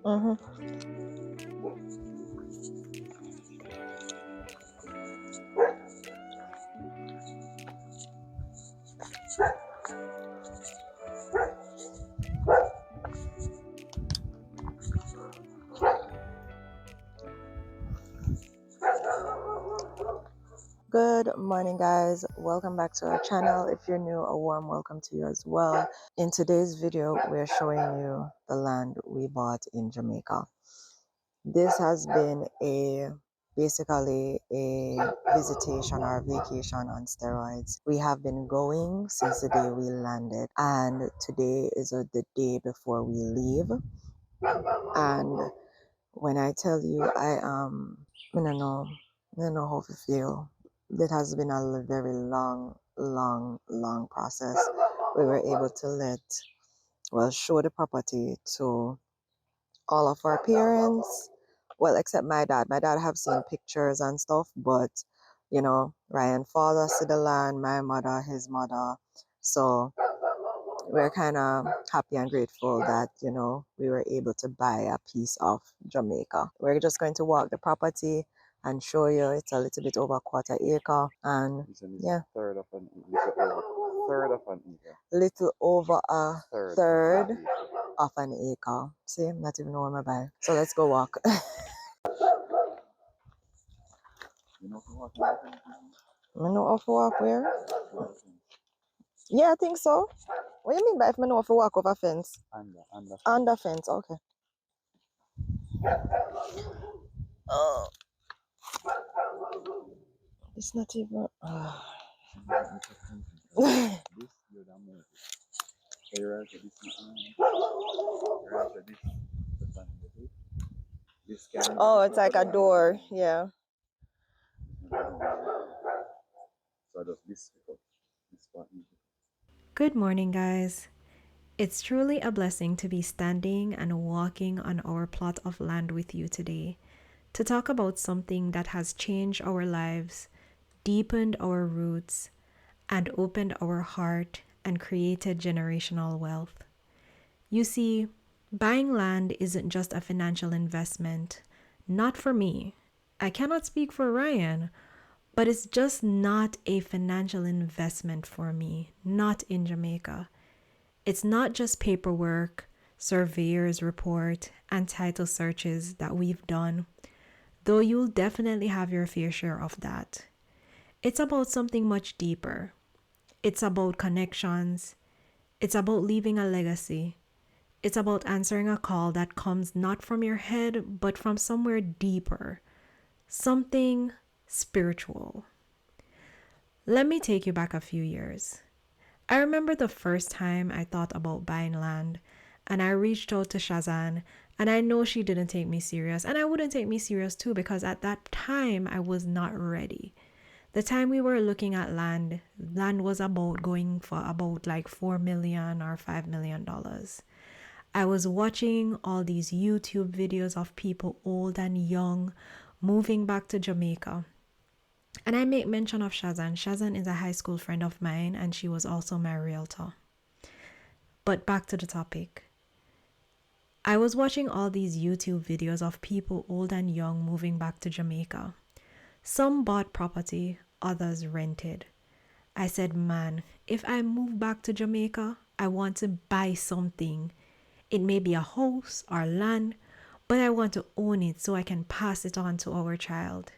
Mm-hmm. Good morning, guys. Welcome back to our channel. If you're new, a warm welcome to you as well. In today's video, we're showing you the land we bought in Jamaica. This has been basically a visitation or vacation on steroids. We have been going since the day we landed, and today is the day before we leave. And when I tell you, I don't know how to feel. It has been a very long process. We were able to show the property to all of our parents. Well, except my dad. My dad have seen pictures and stuff, but Ryan's father see the land, my mother, his mother. So we're kind of happy and grateful that we were able to buy a piece of Jamaica. We're just going to walk the property and show you. It's a little bit over a quarter acre, and yeah, little over a third of an acre. See, I'm not even know where I buy. So let's go walk. I know how to walk where? Yeah, I think so. What do you mean by if I know how to walk over fence? Under fence, okay. Oh, it's not even. Oh, it's like a door, yeah. Good morning, guys. It's truly a blessing to be standing and walking on our plot of land with you today to talk about something that has changed our lives, deepened our roots, and opened our heart and created generational wealth. You see, buying land isn't just a financial investment, not for me. I cannot speak for Ryan, but it's just not a financial investment for me, not in Jamaica. It's not just paperwork, surveyor's report, and title searches that we've done, though you'll definitely have your fair share of that. It's about something much deeper. It's about connections. It's about leaving a legacy. It's about answering a call that comes not from your head, but from somewhere deeper. Something spiritual. Let me take you back a few years. I remember the first time I thought about buying land, and I reached out to Shazan, and I know she didn't take me serious, and I wouldn't take me serious too, because at that time I was not ready. The time we were looking at land was about going for about like $4 million or $5 million. I was watching all these YouTube videos of people old and young moving back to Jamaica. And I make mention of Shazan. Shazan is a high school friend of mine, and she was also my realtor. But back to the topic. I was watching all these YouTube videos of people old and young moving back to Jamaica. Some bought property, others rented. I said, man, if I move back to Jamaica, I want to buy something. It may be a house or land, but I want to own it so I can pass it on to our child.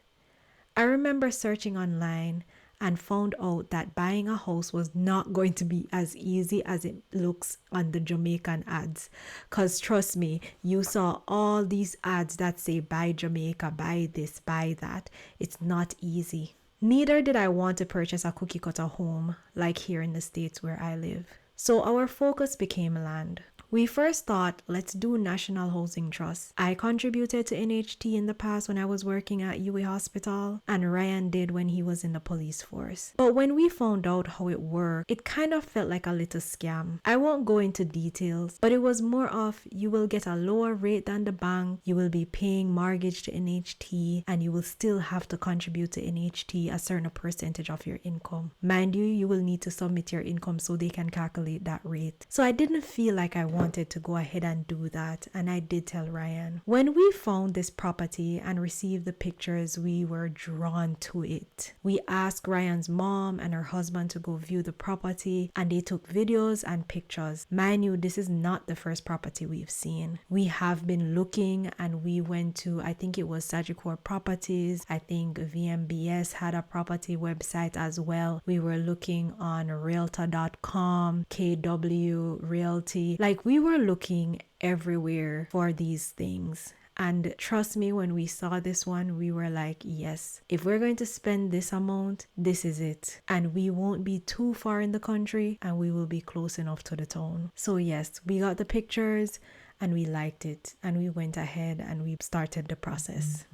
I remember searching online and found out that buying a house was not going to be as easy as it looks on the Jamaican ads. Because trust me, you saw all these ads that say buy Jamaica, buy this, buy that. It's not easy. Neither did I want to purchase a cookie cutter home like here in the States where I live. So our focus became land. We first thought, let's do National Housing Trust. I contributed to NHT in the past when I was working at UWI Hospital, and Ryan did when he was in the police force. But when we found out how it worked, it kind of felt like a little scam. I won't go into details, but it was more of you will get a lower rate than the bank, you will be paying mortgage to NHT, and you will still have to contribute to NHT a certain percentage of your income. Mind you, you will need to submit your income so they can calculate that rate. So I didn't feel like I wanted to go ahead and do that, and I did tell Ryan. When we found this property and received the pictures, we were drawn to it. We asked Ryan's mom and her husband to go view the property, and they took videos and pictures. Mind you, this is not the first property we've seen. We have been looking, and we went to, I think it was Sagicor Properties, I think VMBS had a property website as well. We were looking on realtor.com, KW Realty. Like, we were looking everywhere for these things. And trust me, when we saw this one, we were like, yes, if we're going to spend this amount, this is it. And we won't be too far in the country, and we will be close enough to the town. So yes, we got the pictures and we liked it, and we went ahead and we started the process.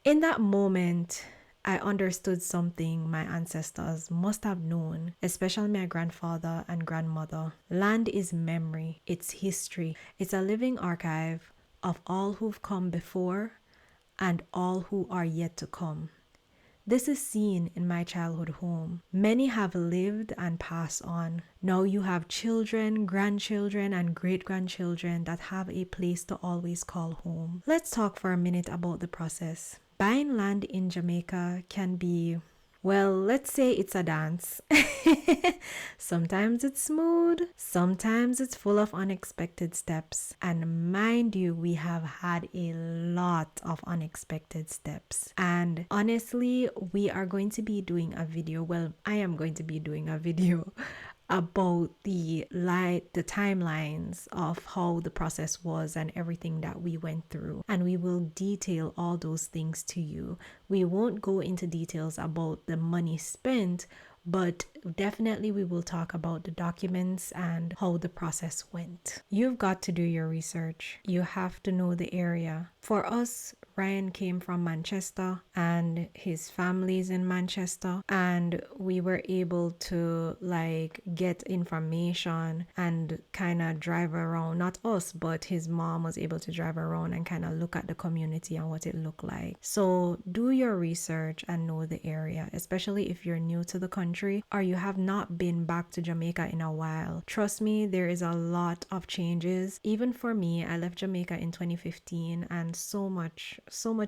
In that moment, I understood something my ancestors must have known, especially my grandfather and grandmother. Land is memory, it's history, it's a living archive of all who've come before and all who are yet to come. This is seen in my childhood home. Many have lived and passed on. Now you have children, grandchildren, and great-grandchildren that have a place to always call home. Let's talk for a minute about the process. Buying land in Jamaica can be, well, let's say it's a dance. Sometimes it's smooth, sometimes it's full of unexpected steps. And mind you, we have had a lot of unexpected steps. And honestly, we are going to be doing a video. Well, I am going to be doing a video about the timelines of how the process was and everything that we went through, and we will detail all those things to you. We won't go into details about the money spent, but definitely we will talk about the documents and how the process went. You've got to do your research. You have to know the area. For us, Ryan came from Manchester and his family's in Manchester, and we were able to like get information and kind of drive around. Not us, but his mom was able to drive around and kind of look at the community and what it looked like. So do your research and know the area, especially if you're new to the country or you have not been back to Jamaica in a while. Trust me, there is a lot of changes. Even for me, I left Jamaica in 2015 and so much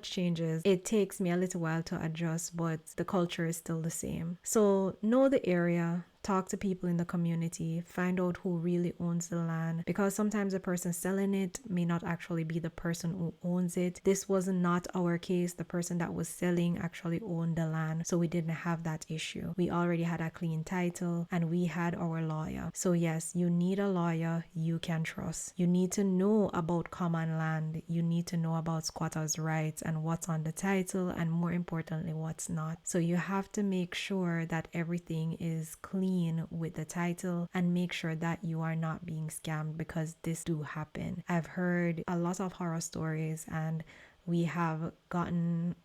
changes. It takes me a little while to adjust, but the culture is still the same. So know the area, talk to people in the community, find out who really owns the land, because sometimes the person selling it may not actually be the person who owns it. This was not our case. The person that was selling actually owned the land, so we didn't have that issue. We already had a clean title and we had our lawyer. So yes, you need a lawyer you can trust. You need to know about common land. You need to know about squatters' rights and what's on the title, and more importantly, what's not. So you have to make sure that everything is clean with the title, and make sure that you are not being scammed, because this do happen. I've heard a lot of horror stories, and we have gotten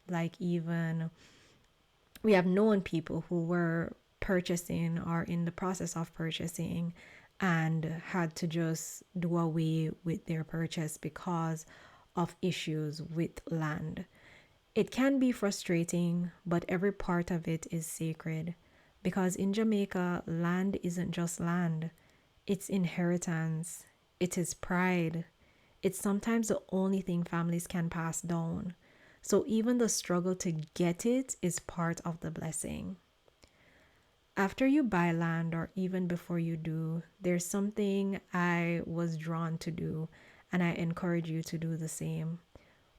we have known people who were purchasing or in the process of purchasing and had to just do away with their purchase because of issues with land. It can be frustrating, but every part of it is sacred. Because in Jamaica, land isn't just land. It's inheritance. It is pride. It's sometimes the only thing families can pass down. So even the struggle to get it is part of the blessing. After you buy land, or even before you do, there's something I was drawn to do, and I encourage you to do the same.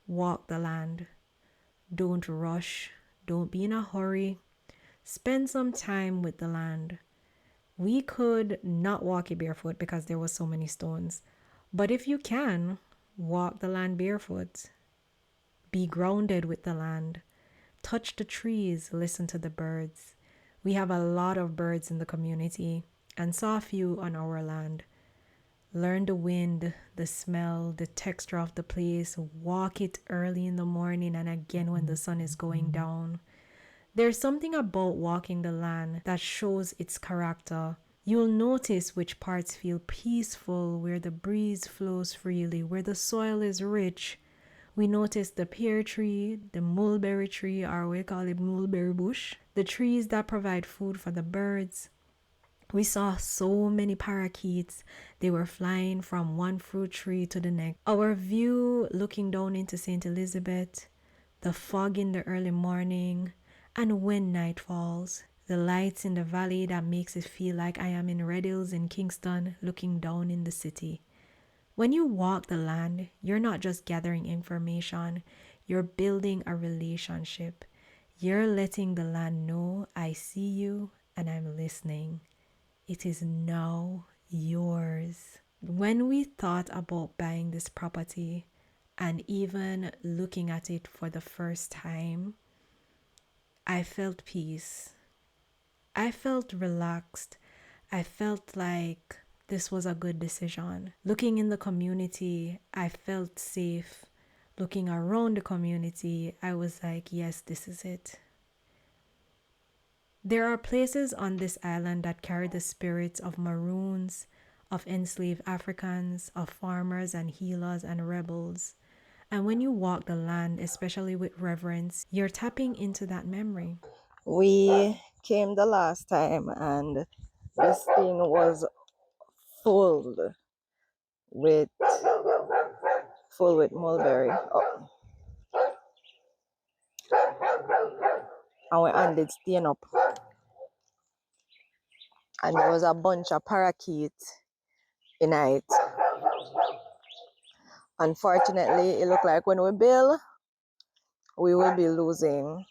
Walk the land. Don't rush. Don't be in a hurry. Spend some time with the land. We could not walk it barefoot because there were so many stones. But if you can, walk the land barefoot. Be grounded with the land. Touch the trees, listen to the birds. We have a lot of birds in the community and saw a few on our land. Learn the wind, the smell, the texture of the place. Walk it early in the morning and again when the sun is going down. There's something about walking the land that shows its character. You'll notice which parts feel peaceful, where the breeze flows freely, where the soil is rich. We notice the pear tree, the mulberry tree, or we call it mulberry bush, the trees that provide food for the birds. We saw so many parakeets. They were flying from one fruit tree to the next. Our view looking down into St. Elizabeth, the fog in the early morning, and when night falls, the lights in the valley that makes it feel like I am in Red Hills in Kingston looking down in the city. When you walk the land, you're not just gathering information, you're building a relationship. You're letting the land know I see you and I'm listening. It is now yours. When we thought about buying this property and even looking at it for the first time, I felt peace. I felt relaxed. I felt like this was a good decision. Looking in the community, I felt safe. Looking around the community, I was like, yes, this is it. There are places on this island that carry the spirits of Maroons, of enslaved Africans, of farmers and healers and rebels. And when you walk the land, especially with reverence, you're tapping into that memory. We came the last time and this thing was full with mulberry. Oh, and we ended staying up. And there was a bunch of parakeets in it. Unfortunately, it looked like when we build, we will be losing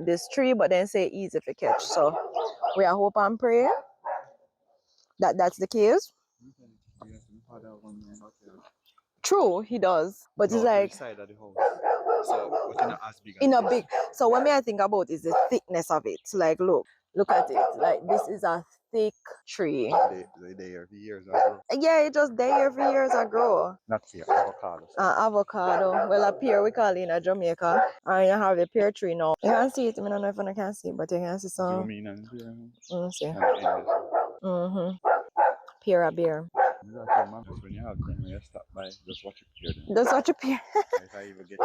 this tree, but then say easy for catch. So we are hope and pray that that's the case. True, he does, but no, it's like side of the house. So but not as big. In a big. So what me I think about is the thickness of it. Like look at it. Like this is a thick tree. They every years ago. Yeah, it just they every years ago. Not pear, avocado. Avocado. Well, a pear we call it in Jamaica. And you have the pear tree now. You can see it. I don't know if I can see it, but you can see some. Zoom in and see. Mm-hmm. Pear a beer. Just when you have them, when you stop by, just watch it peer. Just watch it peer. If I even get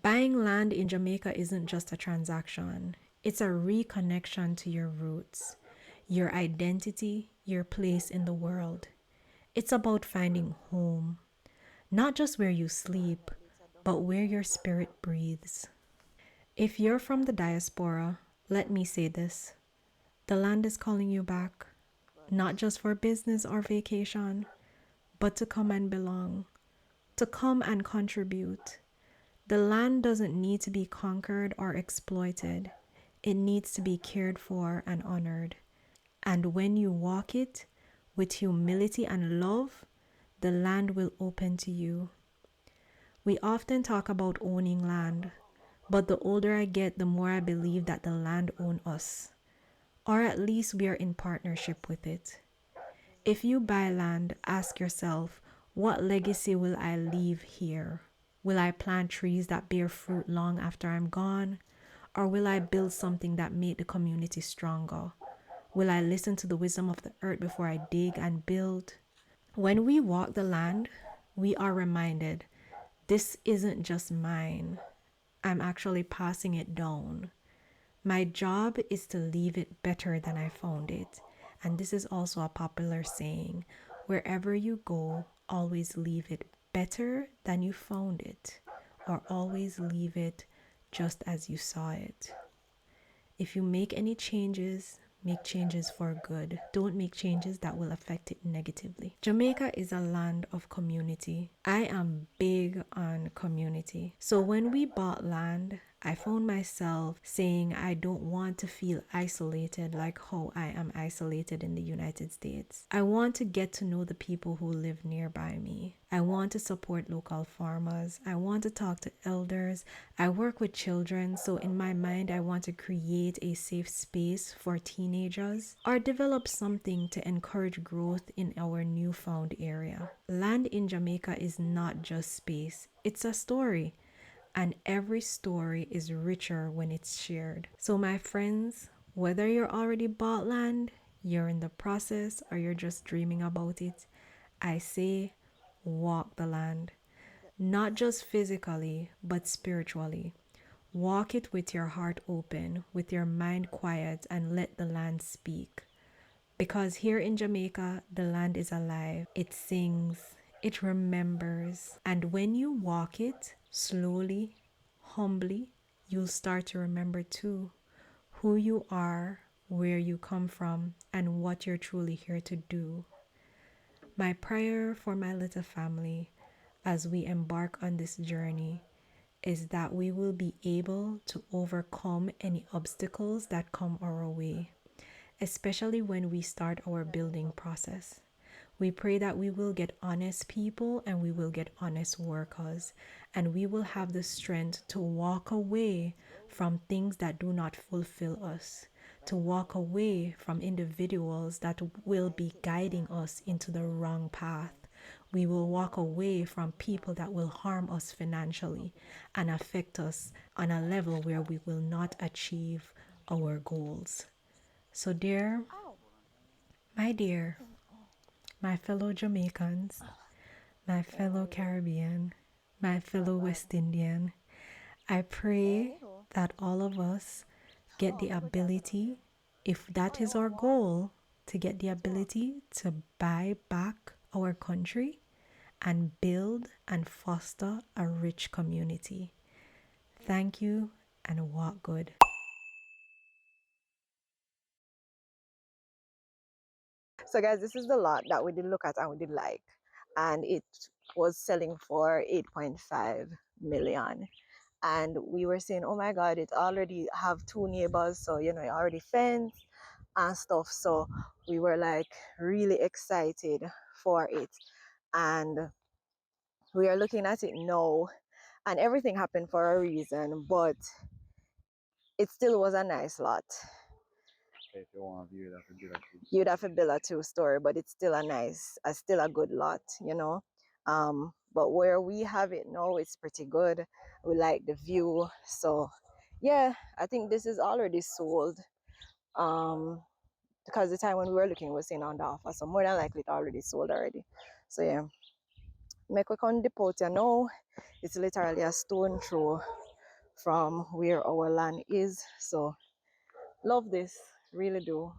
Buying land in Jamaica isn't just a transaction, it's a reconnection to your roots, your identity, your place in the world. It's about finding home, not just where you sleep, but where your spirit breathes. If you're from the diaspora, let me say this: the land is calling you back, not just for business or vacation, but to come and belong, to come and contribute. The land doesn't need to be conquered or exploited. It needs to be cared for and honored. And when you walk it with humility and love, the land will open to you. We often talk about owning land, but the older I get, the more I believe that the land owns us, or at least we are in partnership with it. If you buy land, ask yourself, what legacy will I leave here? Will I plant trees that bear fruit long after I'm gone? Or will I build something that made the community stronger? Will I listen to the wisdom of the earth before I dig and build? When we walk the land, we are reminded this isn't just mine. I'm actually passing it down. My job is to leave it better than I found it. And this is also a popular saying: wherever you go, always leave it better than you found it, or always leave it just as you saw it. If you make changes for good. Don't make changes that will affect it negatively. Jamaica is a land of community. I am big on community. So when we bought land, I found myself saying I don't want to feel isolated like how I am isolated in the United States. I want to get to know the people who live nearby me. I want to support local farmers. I want to talk to elders. I work with children, so in my mind, I want to create a safe space for teenagers or develop something to encourage growth in our newfound area. Land in Jamaica is not just space, it's a story. And every story is richer when it's shared. So, my friends, whether you're already bought land, you're in the process, or you're just dreaming about it, I say walk the land. Not just physically, but spiritually. Walk it with your heart open, with your mind quiet, and let the land speak. Because here in Jamaica, the land is alive. It sings, it remembers. And when you walk it slowly, humbly, you'll start to remember too who you are, where you come from, and what you're truly here to do. My prayer for my little family as we embark on this journey is that we will be able to overcome any obstacles that come our way, especially when we start our building process. We pray that we will get honest people and we will get honest workers, and we will have the strength to walk away from things that do not fulfill us, to walk away from individuals that will be guiding us into the wrong path. We will walk away from people that will harm us financially and affect us on a level where we will not achieve our goals. So, dear, my fellow Jamaicans, my fellow Caribbean, my fellow West Indian, I pray that all of us get the ability, if that is our goal, to get the ability to buy back our country and build and foster a rich community. Thank you and walk good. So guys, this is the lot that we did look at and we did like, and it was selling for 8.5 million. And we were saying, oh my god, it already have two neighbors, so you know, it already fenced and stuff. So we were like really excited for it, and we are looking at it now, and everything happened for a reason, but it still was a nice lot. If you want to view that, you'd have to build a two-story, but it's still still a good lot, you know. But where we have it now, it's pretty good. We like the view, so yeah, I think this is already sold. Because the time when we were looking, we were seeing on the offer, so more than likely it already sold already. So yeah, make we come depot you now. It's literally a stone throw from where our land is. So love this, really do.